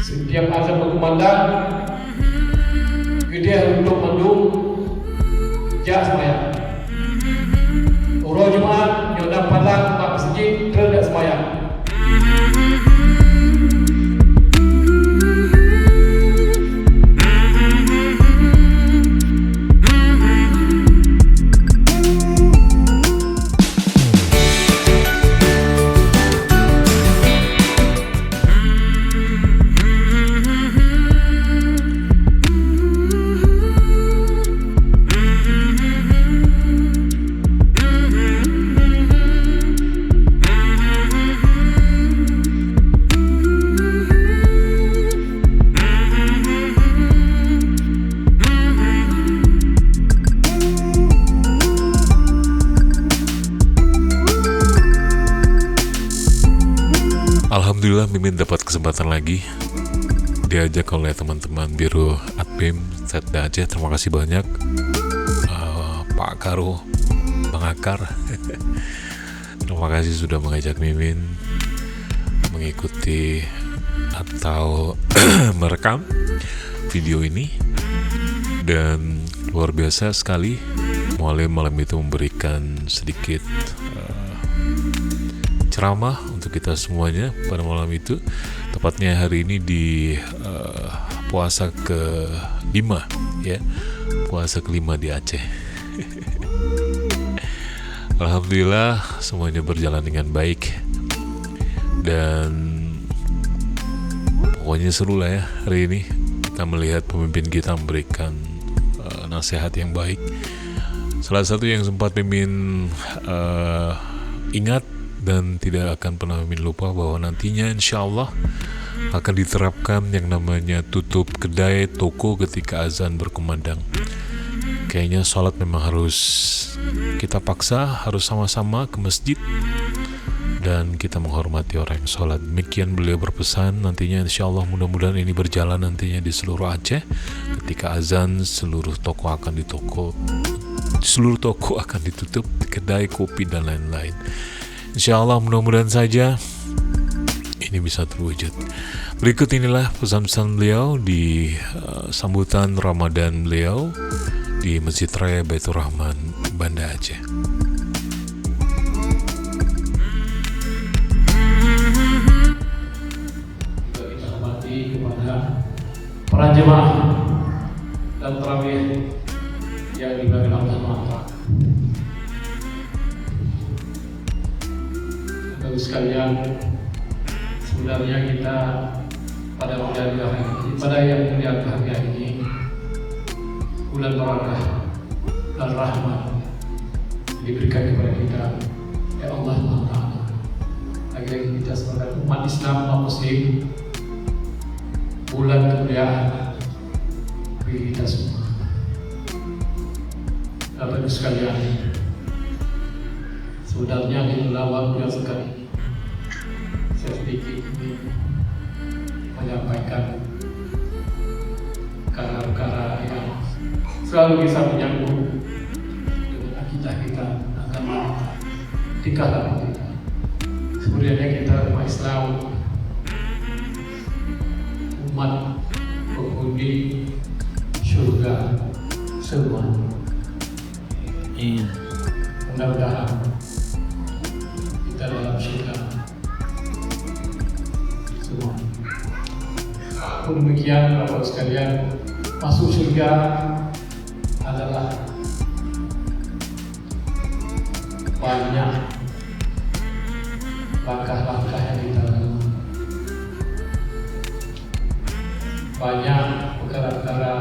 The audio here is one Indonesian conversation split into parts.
Setiap azan berkumandang, dia untuk mendung jak semayang. Orang Jumaat nyodang padang mak masjid terdak semayang. Alhamdulillah Mimin dapat kesempatan lagi diajak oleh teman-teman Biro Adpim Setda Aceh. Terima kasih banyak Pak Karo, Bang Akar. Terima kasih sudah mengajak Mimin mengikuti atau merekam video ini. Dan luar biasa sekali Mualim malam itu memberikan sedikit ceramah untuk kita semuanya pada malam itu, tepatnya hari ini di puasa ke-5 ya, puasa ke-5 di Aceh. Alhamdulillah semuanya berjalan dengan baik dan pokoknya seru lah ya hari ini kita melihat pemimpin kita memberikan nasihat yang baik. Salah satu yang sempat Mimin ingat dan tidak akan pernah Mimin lupa bahwa nantinya insya Allah akan diterapkan yang namanya tutup kedai toko ketika azan berkumandang. Kayaknya sholat memang harus kita paksa, harus sama-sama ke masjid dan kita menghormati orang yang sholat. Demikian beliau berpesan. Nantinya insya Allah mudah-mudahan ini berjalan nantinya di seluruh Aceh. Ketika azan seluruh toko akan ditutup, kedai kopi dan lain-lain. Insya Allah mudah-mudahan saja ini bisa terwujud. Berikut inilah pesan-pesan beliau di sambutan Ramadan beliau di Masjid Raya Baitur Rahman, Banda Aceh. Kita hormati kepada para jemaah dan tarawih yang dibagi Allah Taala. Bapak sekalian, sebenarnya kita pada yang mulia hari ini bulan barakah dan rahmat diberikan kepada kita ya Allah Taala. Agar kita sebagai umat Islam dan Muslim, bulan kemuliaan bagi kita semua. Bapak sekalian, sebenarnya inilah waktu yang sekali saya sedikit ingin menyampaikan perkara-perkara yang selalu bisa menyambung dengan akidah kita akan tingkah kita. Sebenarnya kita umat Islam, umat penghuni surga semua. Mudah-mudahan kita dalam surga semua. Pun demikian Bapak sekalian, masuk surga adalah banyak langkah-langkah yang kita lalui, banyak perkara-perkara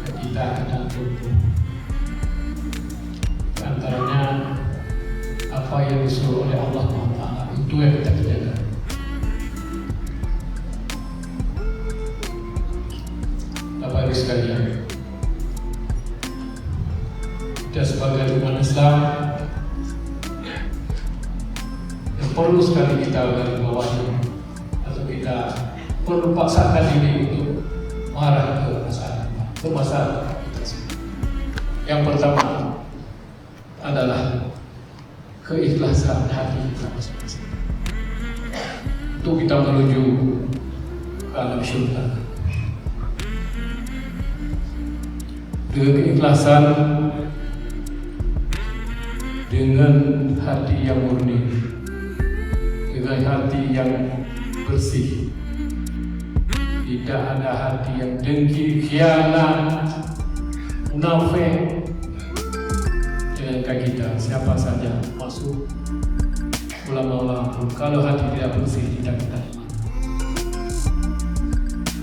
yang kita akan tuntut. Antaranya apa yang disuruh oleh Allah Taala itu yang kita kerjakan. Bapak Ibu sekalian, kita sebagai umat Islam yang perlu sekali kita dari bawahnya, atau kita perlu paksakan diri untuk mengarah ke masalah kita semua. Yang pertama adalah keikhlasan hati kita masing-masing. untuk kita menuju ke alam syurga. Dengan keikhlasan, dengan hati yang murni, dengan hati yang bersih, tidak ada hati yang dengki, khianat, munafik. Jangankan kita, siapa saja masuk ulama-ulama pun, kalau hati tidak bersih tidak kita.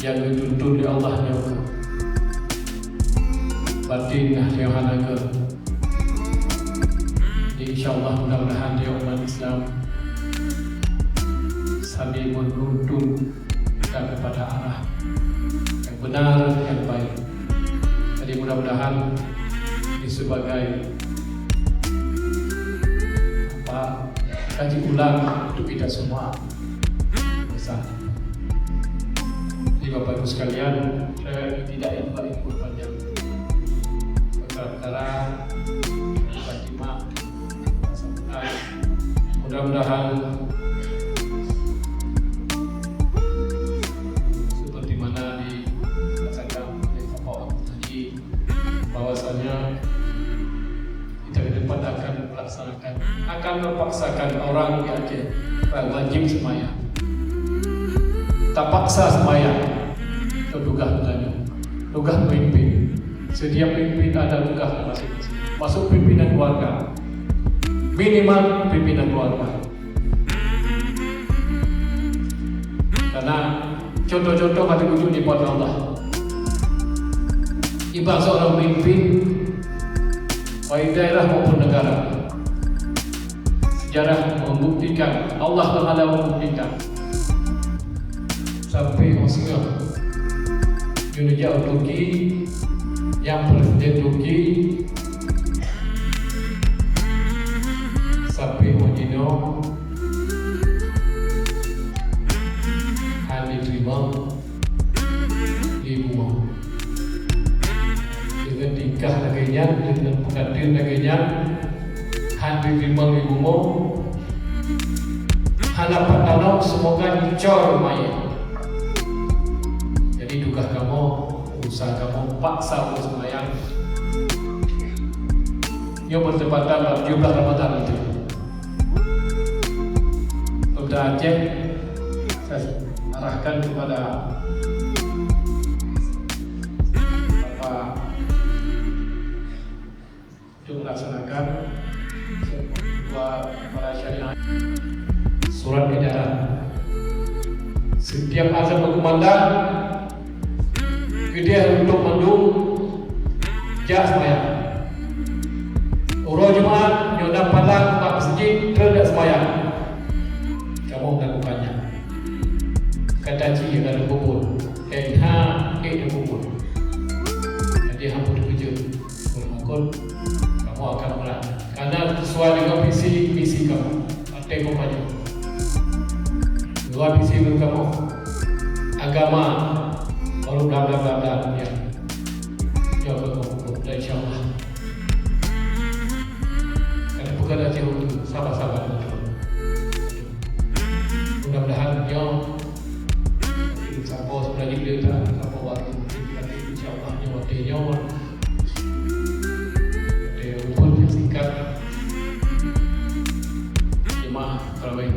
Yang dituntut oleh Allah yang batin yang hanaga. Jadi insyaAllah mudah-mudahan dia umat Islam saling menuntun kita kepada arah yang benar, yang baik. Jadi mudah-mudahan ini sebagai kaji ulang untuk kita semua bersama. Jadi Bapak Ibu sekalian, saya tidak ingin berpanjang perkara Fatimah sampai mudah-mudahan seperti mana dikatakan oleh Bapak tadi, bahwasanya kita ke depan akan melaksanakan, akan memaksakan orang di Aceh wajib sembahyang. Tak paksa sembahyang, itu tugas kita, tugas pemimpin. Setiap pemimpin ada tugas masing-masing. Masuk pimpinan keluarga, minimal pimpinan keluarga. Karena contoh-contoh mati ujung di pada Allah. Ibarat seorang pemimpin baik daerah maupun negara. Sejarah membuktikan, Allah Taala membuktikan sampai Oscar Indonesia Turki, yang Presiden Turki sampai Mojino hanya diterima di rumah dengan tingkah laganya, dengan pengantin laganya, hanya diterima di rumah. Harapan tanam semoga dicor mayat. Jadi tugas kamu, usaha kamu paksa untuk sembahyang yang bertepatan pada jumlah Ramadan itu. Pemda Aceh saya arahkan kepada Bapak untuk melaksanakan sebuah para syariah surat edaran. Setiap azan berkumandang, dia untuk mendung jak sembahyang. Urus Jumaat, nyodang padang, tak masjid, tidak sembahyang. Kamu melakukannya. Kata cik yang ada kubur, ada kubur. Jadi kamu bekerja, bermakul, kamu akan berada. Karena sesuai dengan visi kamu, partai kamu maju. Dua visi kamu, agama, baru bla bla bla bla ya. Ya Allah, insyaallah. Karena bukan aja untuk sahabat-sahabat. Mudah-mudahan yang siapa sebenarnya dia tak apa waktu nanti insyaallah yang waktunya dia pun singkat jemaah tarawih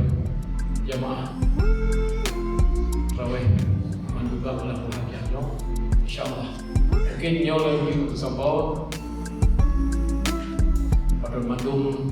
menduga melakukan hajatnya insyaallah. Mungkin nyawa lagi untuk sahabat pada mandung